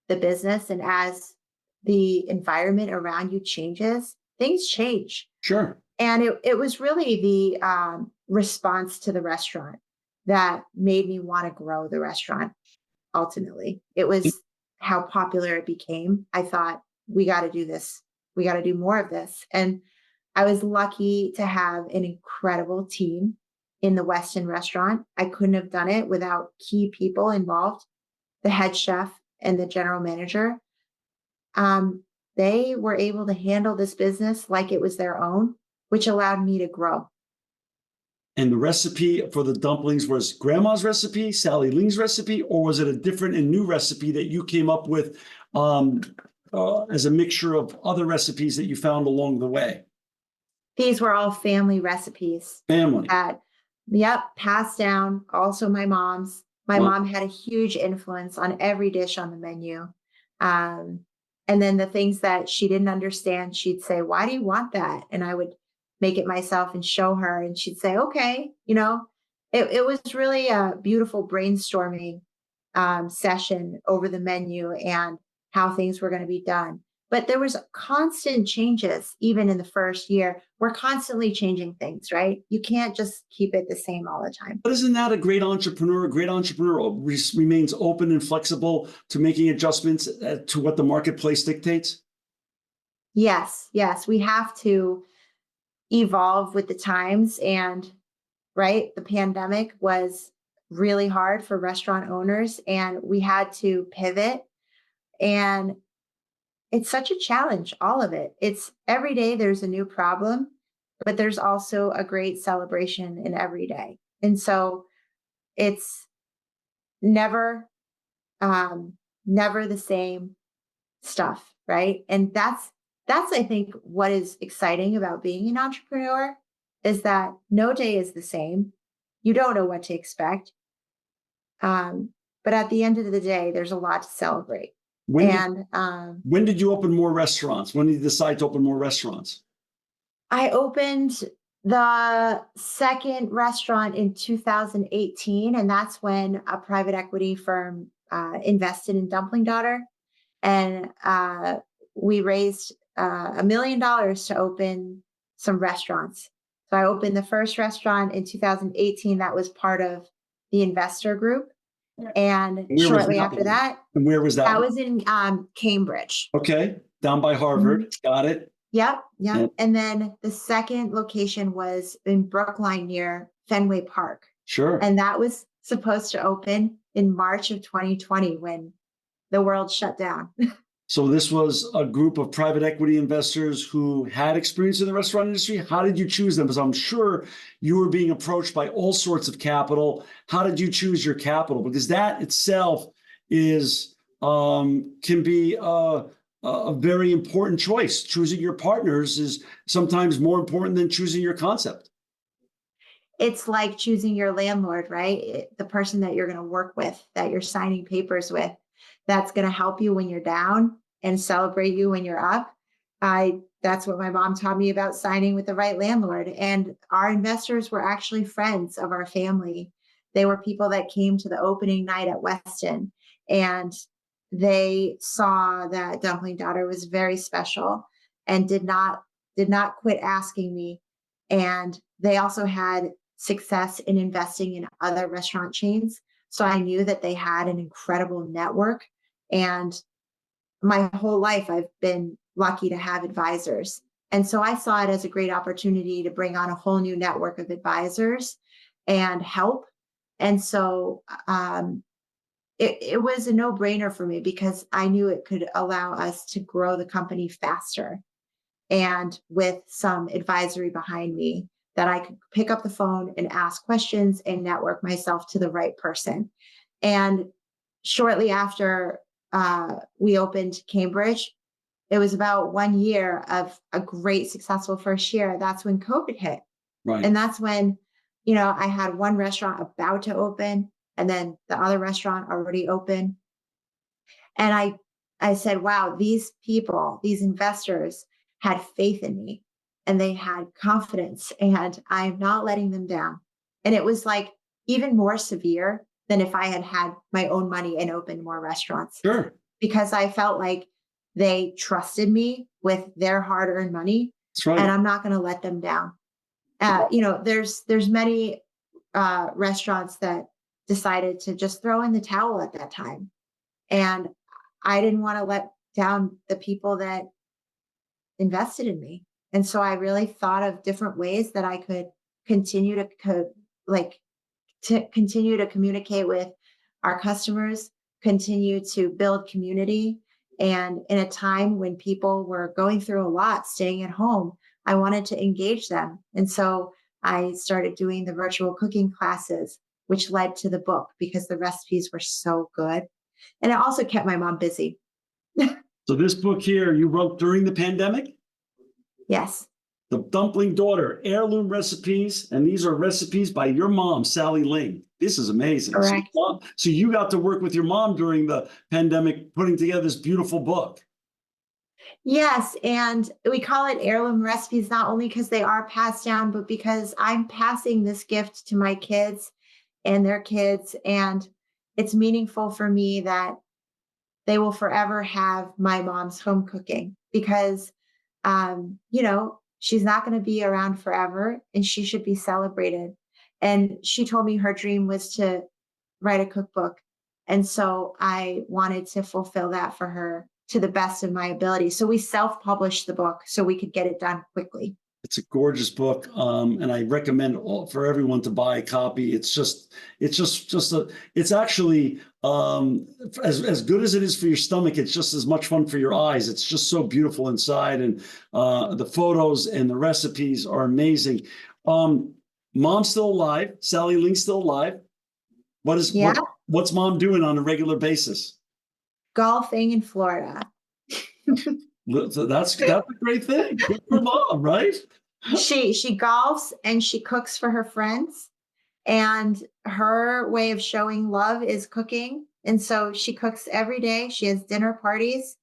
the business, and as the environment around you changes, things change. Sure. And it was really the response to the restaurant that made me want to grow the restaurant. Ultimately, it was how popular it became. I thought, we got to do this. We got to do more of this. And I was lucky to have an incredible team in the Weston restaurant. I couldn't have done it without key people involved, the head chef and the general manager. They were able to handle this business like it was their own, which allowed me to grow. And the recipe for the dumplings was grandma's recipe, Sally Ling's recipe, or was it a different and new recipe that you came up with as a mixture of other recipes that you found along the way? These were all family recipes Family. that Yep, passed down. Also my mom's. My Well, mom had a huge influence on every dish on the menu. Um, and then the things that she didn't understand, she'd say, "Why do you want that?" And I would make it myself and show her, and she'd say, "Okay." It was really a beautiful brainstorming session over the menu and how things were going to be done. But there was constant changes even in the first year. We're constantly changing things, right? You can't just keep it the same all the time. but isn't that a great entrepreneur? A great entrepreneur remains open and flexible to making adjustments to what the marketplace dictates. Yes, yes, we have to evolve with the times. And right, the pandemic was really hard for restaurant owners, and we had to pivot. And it's such a challenge, all of it. It's every day there's a new problem, but there's also a great celebration in every day. And so it's never, never the same stuff, right? And that's I think what is exciting about being an entrepreneur is that no day is the same. You don't know what to expect. Um, but at the end of the day, there's a lot to celebrate. When did And when did you open more restaurants? When did you decide to open more restaurants? I opened the second restaurant in 2018, and that's when a private equity firm invested in Dumpling Daughter, and we raised $1 million to open some restaurants. So I opened the first restaurant in 2018. That was part of the investor group, and Where was shortly that after one? that, And where was that that one? was in Cambridge. Okay, down by Mhm. Harvard. Got it. Yep, Yeah, yep. And then the second location was in Brookline near Fenway Park. sure. And that was supposed to open in March of 2020 when the world shut down. So this was a group of private equity investors who had experience in the restaurant industry. How did you choose them? Because I'm sure you were being approached by all sorts of capital. How did you choose your capital? Because that itself is can be a very important choice. Choosing your partners is sometimes more important than choosing your concept. It's like choosing your landlord, right? The person that you're going to work with, that you're signing papers with, that's going to help you when you're down and celebrate you when you're up. That's what my mom taught me about signing with the right landlord. And our investors were actually friends of our family. They were people that came to the opening night at Weston, and they saw that Dumpling Daughter was very special and did not quit asking me. And they also had success in investing in other restaurant chains. So I knew that they had an incredible network. And my whole life, I've been lucky to have advisors. And so I saw it as a great opportunity to bring on a whole new network of advisors and help. And so it was a no brainer for me because I knew it could allow us to grow the company faster and with some advisory behind me that I could pick up the phone and ask questions and network myself to the right person. And shortly after we opened Cambridge, it was about 1 year of a great successful first year. That's when COVID hit. Right. And that's when, I had one restaurant about to open and then the other restaurant already open. And I said, wow, these people, these investors had faith in me and they had confidence and I'm not letting them down. And it was like even more severe than if I had had my own money and opened more restaurants Sure. because I felt like they trusted me with their hard-earned money That's right. and I'm not going to let them down. There's many restaurants that decided to just throw in the towel at that time. And I didn't want to let down the people that invested in me. And so I really thought of different ways that I could continue to continue to communicate with our customers, continue to build community. And in a time when people were going through a lot, staying at home, I wanted to engage them. And so I started doing the virtual cooking classes, which led to the book because the recipes were so good. And it also kept my mom busy. So this book here you wrote during the pandemic? Yes. The Dumpling Daughter, heirloom recipes. And these are recipes by your mom, Sally Ling. This is amazing. Correct. So you got to work with your mom during the pandemic, putting together this beautiful book. Yes, and we call it heirloom recipes not only because they are passed down, but because I'm passing this gift to my kids and their kids. And it's meaningful for me that they will forever have my mom's home cooking because, she's not going to be around forever and she should be celebrated. And she told me her dream was to write a cookbook. And so I wanted to fulfill that for her to the best of my ability. So we self-published the book so we could get it done quickly. It's a gorgeous book, and I recommend for everyone to buy a copy. It's actually as good as it is for your stomach. It's just as much fun for your eyes. It's just so beautiful inside, and the photos and the recipes are amazing. Mom's still alive. Sally Ling's still alive. What's mom doing on a regular basis? Golfing in Florida. So that's a great thing. Good for mom, right? She golfs and she cooks for her friends. And her way of showing love is cooking. And so she cooks every day. She has dinner parties.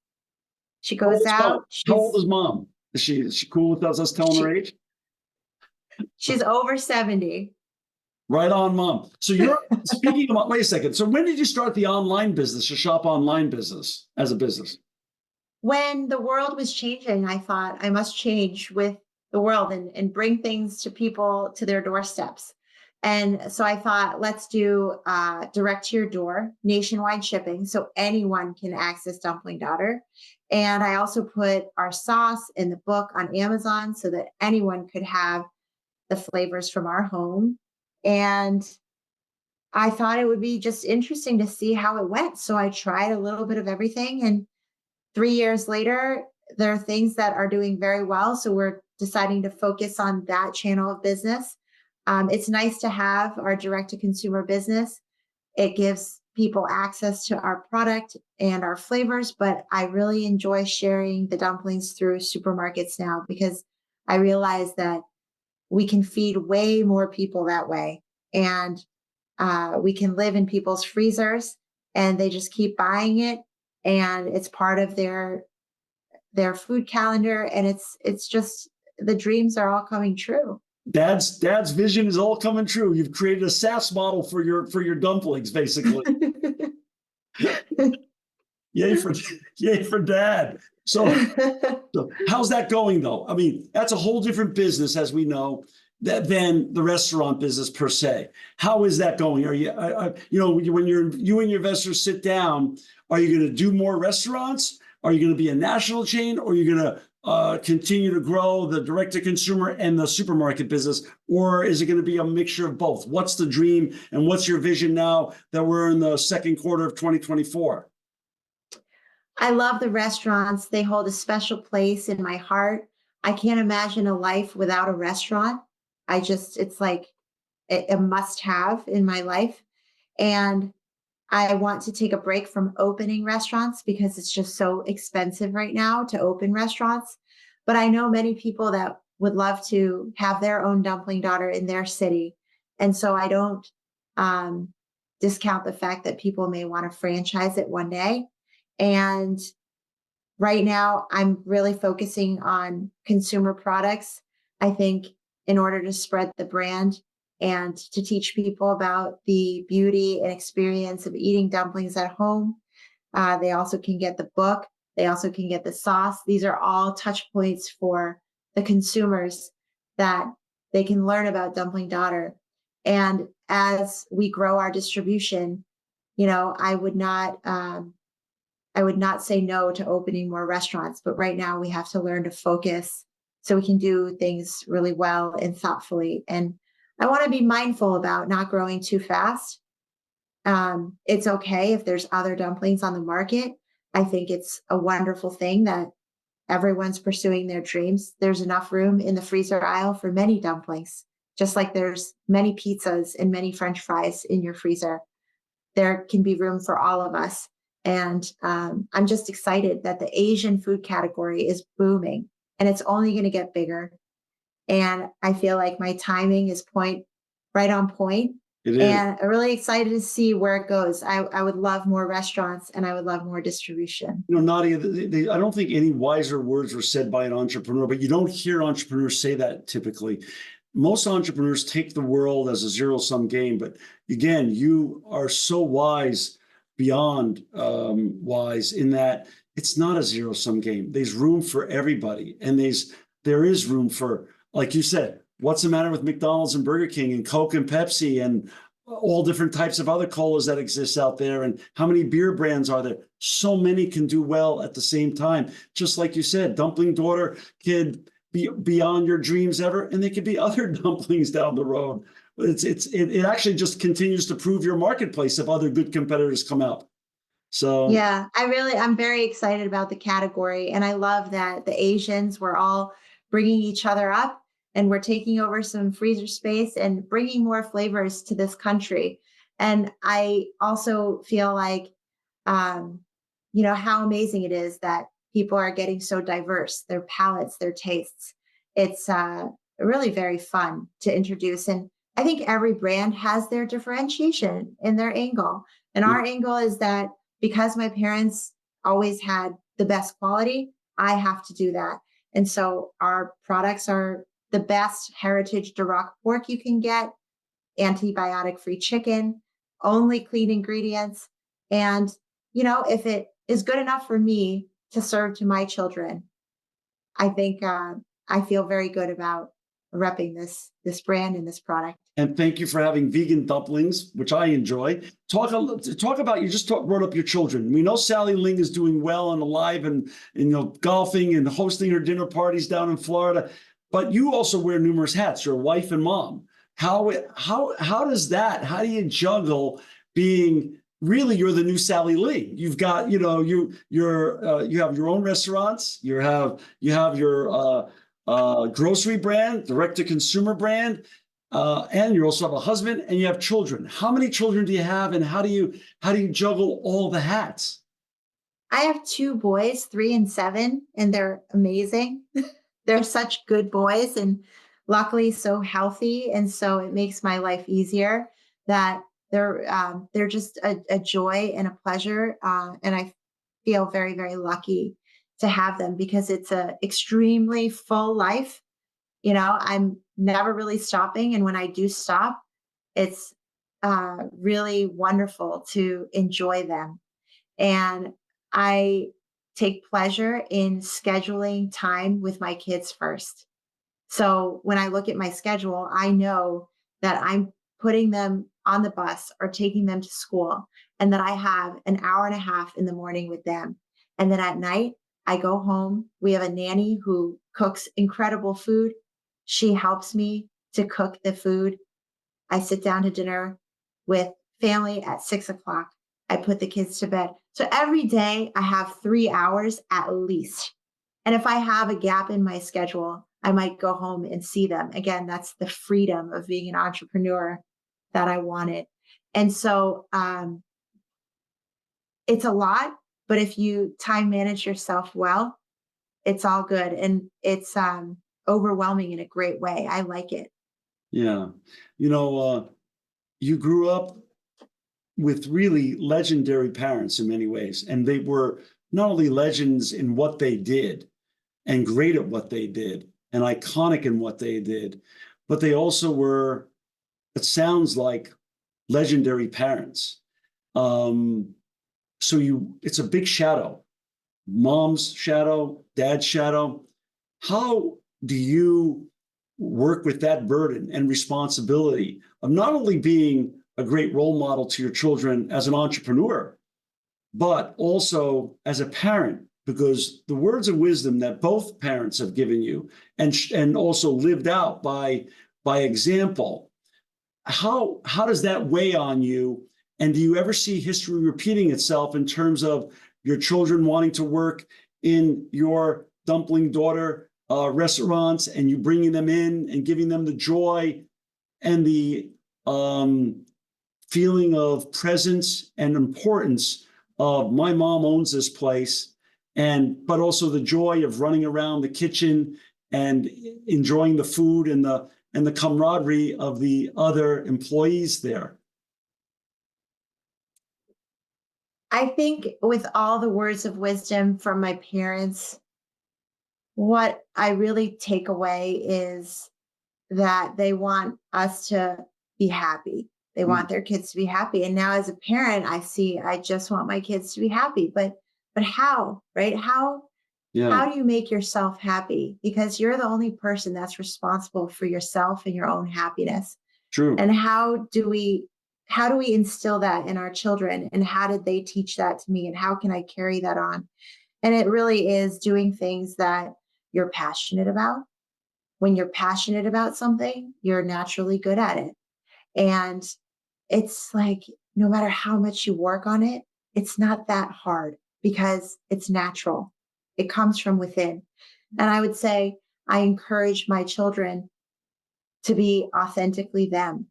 She goes out. How old is mom? Is she cool with us telling her age? She's over 70. Right on, mom. So you're speaking about, wait a second. So when did you start the online business, your shop online business as a business? When the world was changing, I thought I must change with the world and bring things to people to their doorsteps. And so I thought, let's do direct to your door, nationwide shipping, so anyone can access Dumpling Daughter. And I also put our sauce in the book on Amazon so that anyone could have the flavors from our home. And I thought it would be just interesting to see how it went. So I tried a little bit of everything. And 3 years later, there are things that are doing very well. So we're deciding to focus on that channel of business. It's nice to have our direct-to-consumer business. It gives people access to our product and our flavors, but I really enjoy sharing the dumplings through supermarkets now because I realize that we can feed way more people that way. And we can live in people's freezers and they just keep buying it. And it's part of their food calendar. And it's just, the dreams are all coming true. Dad's vision is all coming true. You've created a SaaS model for your dumplings, basically. Yay for dad. So how's that going though? I mean, that's a whole different business, as we know, than the restaurant business per se. How is that going? Are you, when you and your investors sit down, are you going to do more restaurants? Are you going to be a national chain, or are you going to continue to grow the direct-to-consumer and the supermarket business, or is it going to be a mixture of both? What's the dream, and what's your vision now that we're in the second quarter of 2024? I love the restaurants. They hold a special place in my heart. I can't imagine a life without a restaurant. It's like a must-have in my life. And I want to take a break from opening restaurants because it's just so expensive right now to open restaurants. But I know many people that would love to have their own Dumpling Daughter in their city. And so I don't discount the fact that people may want to franchise it one day. And right now, I'm really focusing on consumer products. I think in order to spread the brand and to teach people about the beauty and experience of eating dumplings at home. They also can get the book. They also can get the sauce. These are all touch points for the consumers that they can learn about Dumpling Daughter. And as we grow our distribution, I would not say no to opening more restaurants, but right now we have to learn to focus so we can do things really well and thoughtfully. And I want to be mindful about not growing too fast. It's okay if there's other dumplings on the market. I think it's a wonderful thing that everyone's pursuing their dreams. There's enough room in the freezer aisle for many dumplings, just like there's many pizzas and many French fries in your freezer. There can be room for all of us. And I'm just excited that the Asian food category is booming and it's only going to get bigger. And I feel like my timing is right on point. It is. And I'm really excited to see where it goes. I would love more restaurants and I would love more distribution. Nadia, I don't think any wiser words were said by an entrepreneur, but you don't hear entrepreneurs say that typically. Most entrepreneurs take the world as a zero-sum game, but again, you are so wise beyond wise in that it's not a zero-sum game. There's room for everybody, and there is room for, like you said, what's the matter with McDonald's and Burger King and Coke and Pepsi and all different types of other colas that exist out there, and how many beer brands are there? So many can do well at the same time. Just like you said, Dumpling Daughter could be beyond your dreams ever, and there could be other dumplings down the road. It actually just continues to prove your marketplace if other good competitors come out. So Yeah, I'm very excited about the category. And I love that the Asians were all bringing each other up and we're taking over some freezer space and bringing more flavors to this country. And I also feel like, how amazing it is that people are getting so diverse, their palates, their tastes. It's really very fun to introduce. And I think every brand has their differentiation in their angle. And our angle is that because my parents always had the best quality, I have to do that. And so our products are the best heritage Duroc pork you can get, antibiotic-free chicken, only clean ingredients. And, if it is good enough for me to serve to my children, I think I feel very good about repping this brand and this product. And thank you for having vegan dumplings, which I enjoy. Talk about, you just brought up your children. We know Sally Ling is doing well and alive and golfing and hosting her dinner parties down in Florida. But you also wear numerous hats. You're a wife and mom. How does that? How do you juggle being really you're the new Sally Ling? You've got you have your own restaurants. You have your grocery brand, direct to consumer brand. And you also have a husband and you have children. How many children do you have, and how do you juggle all the hats? I have 2 boys, 3 and 7, and they're amazing. They're such good boys and luckily so healthy. And so it makes my life easier that they're just a joy and a pleasure. And I feel very, very lucky to have them because it's a extremely full life. I'm never really stopping. And when I do stop, it's really wonderful to enjoy them. And I take pleasure in scheduling time with my kids first. So when I look at my schedule, I know that I'm putting them on the bus or taking them to school and that I have an hour and a half in the morning with them. And then at night, I go home. We have a nanny who cooks incredible food. She helps me to cook the food. I sit down to dinner with family at 6 o'clock. I put the kids to bed. So every day I have 3 hours at least. And if I have a gap in my schedule, I might go home and see them. Again, that's the freedom of being an entrepreneur that I wanted. And so it's a lot, but if you time manage yourself well, it's all good. And it's overwhelming in a great way. I like it. Yeah. You grew up with really legendary parents in many ways, and they were not only legends in what they did and great at what they did and iconic in what they did, but they also were, it sounds like, legendary parents. It's a big shadow, mom's shadow, dad's shadow. How do you work with that burden and responsibility of not only being a great role model to your children as an entrepreneur, but also as a parent? Because the words of wisdom that both parents have given you and also lived out by example, how does that weigh on you? And do you ever see history repeating itself in terms of your children wanting to work in your Dumpling Daughter restaurants and you bringing them in and giving them the joy and the feeling of presence and importance of my mom owns this place, but also the joy of running around the kitchen and enjoying the food and the camaraderie of the other employees there? I think with all the words of wisdom from my parents, what I really take away is that they want us to be happy. They want their kids to be happy. And now as a parent, I just want my kids to be happy. But how, right? Yeah, How do you make yourself happy? Because you're the only person that's responsible for yourself and your own happiness. true. And how do we instill that in our children? And how did they teach that to me? And how can I carry that on? And it really is doing things that you're passionate about. When you're passionate about something, you're naturally good at it. And it's like, no matter how much you work on it, it's not that hard because it's natural. It comes from within. And I would say I encourage my children to be authentically them.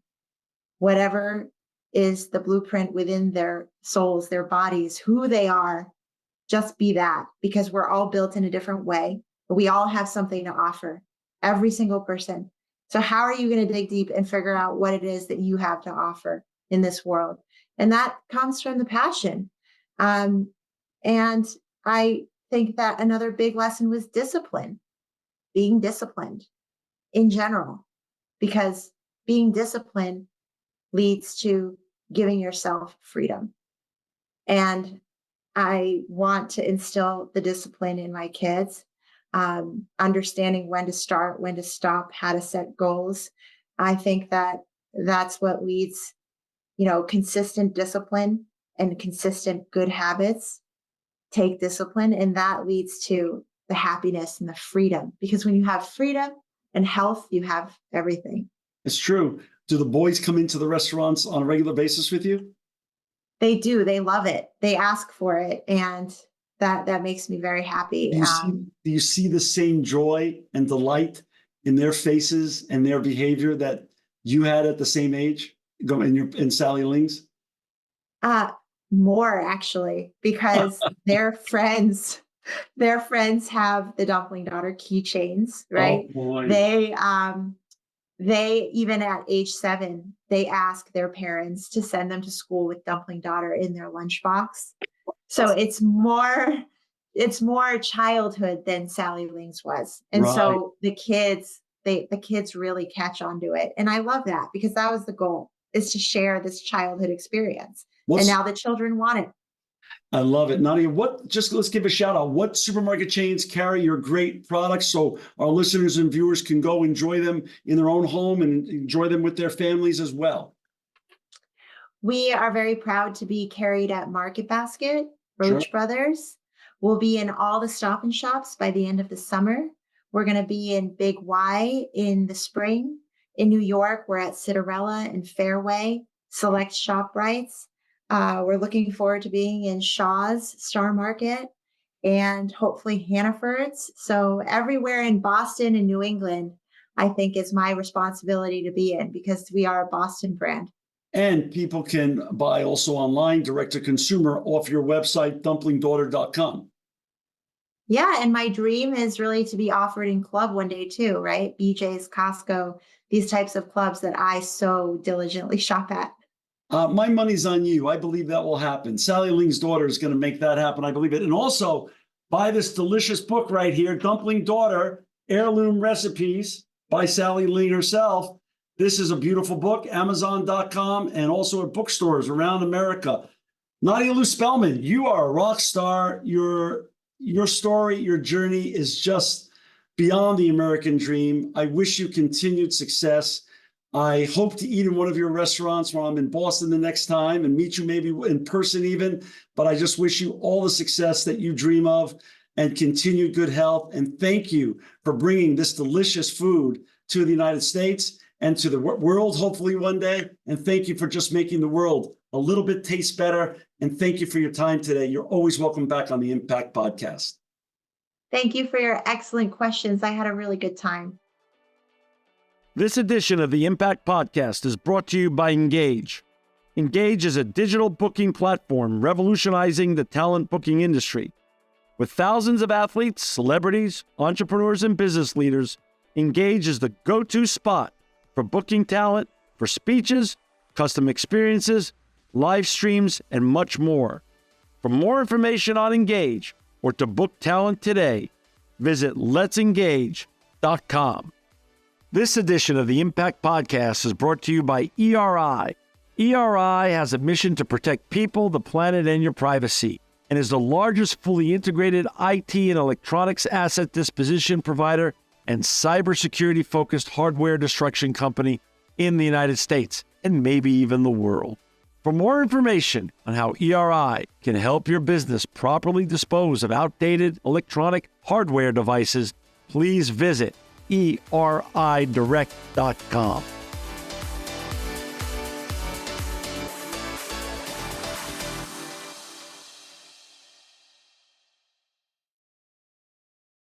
Whatever is the blueprint within their souls, their bodies, who they are, just be that, because we're all built in a different way. But we all have something to offer, every single person. So how are you going to dig deep and figure out what it is that you have to offer in this world? And that comes from the passion. And I think that another big lesson was discipline, being disciplined in general, because being disciplined leads to giving yourself freedom. And I want to instill the discipline in my kids, understanding when to start, when to stop, how to set goals. I think that that's what leads, consistent discipline and consistent good habits take discipline. And that leads to the happiness and the freedom. Because when you have freedom and health, you have everything. It's true. Do the boys come into the restaurants on a regular basis with you? They do. They love it. They ask for it. And that makes me very happy. Do you see the same joy and delight in their faces and their behavior that you had at the same age in Sally Ling's? More actually, because their friends have the Dumpling Daughter keychains, right? Oh boy. They even at age 7, they ask their parents to send them to school with Dumpling Daughter in their lunchbox. So it's more childhood than Sally Ling's was. And Right. so the kids really catch on to it. And I love that because that was the goal, is to share this childhood experience. And now the children want it. I love it. Nadia, let's give a shout out. What supermarket chains carry your great products so our listeners and viewers can go enjoy them in their own home and enjoy them with their families as well? We are very proud to be carried at Market Basket, Roach Brothers. We'll be in all the Stop and Shops by the end of the summer. We're going to be in Big Y in the spring. In New York, we're at Citarella and Fairway, select ShopRites. We're looking forward to being in Shaw's Star Market and hopefully Hannaford's. So everywhere in Boston and New England, I think is my responsibility to be in, because we are a Boston brand. And people can buy also online, direct to consumer, off your website, dumplingdaughter.com. Yeah, and my dream is really to be offered in club one day too, right? BJ's, Costco, these types of clubs that I so diligently shop at. My money's on you. I believe that will happen. Sally Ling's daughter is going to make that happen. I believe it. And also buy this delicious book right here, Dumpling Daughter, Heirloom Recipes by Sally Ling herself. This is a beautiful book, Amazon.com, and also at bookstores around America. Nadia Lou Spellman, you are a rock star. Your story, your journey is just beyond the American dream. I wish you continued success. I hope to eat in one of your restaurants when I'm in Boston the next time and meet you maybe in person even. But I just wish you all the success that you dream of and continued good health. And thank you for bringing this delicious food to the United States and to the world, hopefully one day. And thank you for just making the world a little bit taste better. And thank you for your time today. You're always welcome back on the Impact Podcast. Thank you for your excellent questions. I had a really good time. This edition of the Impact Podcast is brought to you by Engage. Engage is a digital booking platform revolutionizing the talent booking industry. With thousands of athletes, celebrities, entrepreneurs, and business leaders, Engage is the go-to spot for booking talent, for speeches, custom experiences, live streams, and much more. For more information on Engage or to book talent today, visit letsengage.com. This edition of the Impact Podcast is brought to you by ERI. ERI has a mission to protect people, the planet, and your privacy, and is the largest fully integrated IT and electronics asset disposition provider and cybersecurity-focused hardware destruction company in the United States, and maybe even the world. For more information on how ERI can help your business properly dispose of outdated electronic hardware devices, please visit eridirect.com.